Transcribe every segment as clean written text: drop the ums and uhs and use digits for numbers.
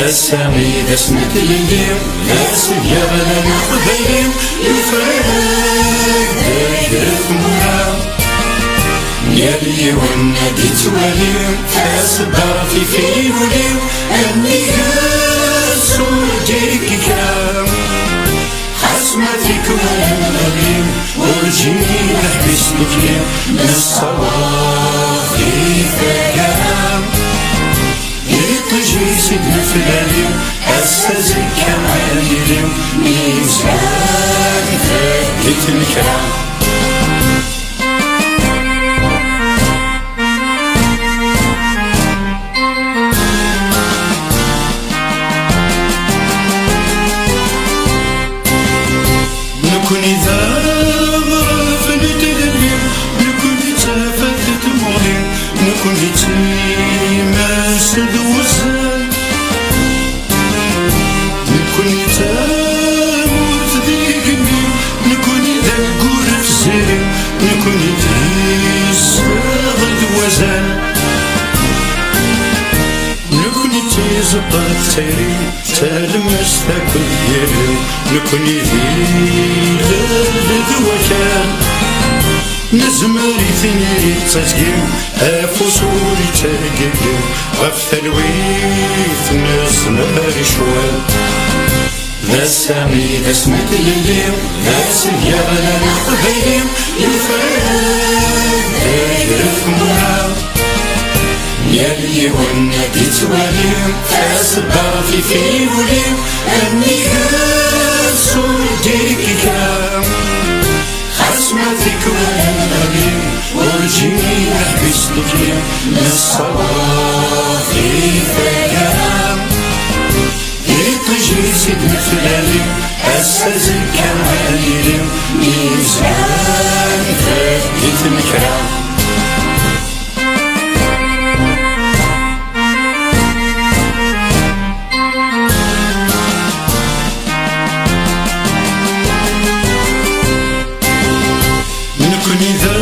السامي اسمك لليوم ناسي يا بلد قبيليم يفرق دايرة مرام يالي والنادي تواليم فاسدار في وليم أني قاسو ديك كام حسمتك والمليم ورجيني نحبس لكليم من الصوافي فقام يطجي سيدنا فلاليم أستاذي كماليم ميزان فاقت الكرام نكون إذا غرفت اليم نكون تفاتت مغلم نكون تيماسد وزان نكون تاموت ذيك النيم نكون إذا القرف زين نكون تيساغد وزان نكون تيزبط تيري تلمس تاكل يلي نكون ذي للذوكان نزمري ثنيري تسقيم أفوسوري تاقيم غف ثلويث نزمري شوال ذا سامي ذا اسمك لليم ذا سيارة قبيليم يفرق دايرة مرام يالي والنادي تواليم فاسدار في وليم أني قاسو ديك كام حسمتك والمليم ورجيني نحبس لكليم من الصوافي فقام يطجي سيدنا فلاليم أستاذي كماليم ميزان فاقت الكرام نكون إذا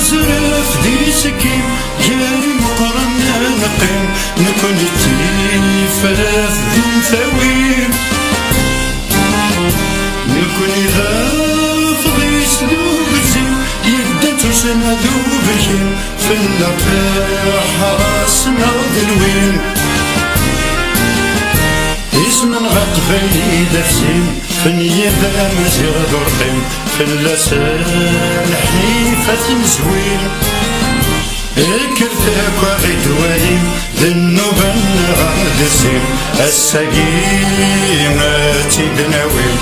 زرف دي سكيم جاري مقرن نقيم نكون تيفرث ذي ثويم نكون إذا فضيس ذوب الزين يبدا تسنى ذوب الحين في النباح راسنا ذلوين اسم غطفي دفسين فنية ذا مزيغ ذرقين في اللسان حنيفة زوين اكرتك وغيد وهيم ذنوبا غادسين السقيمة تدناوين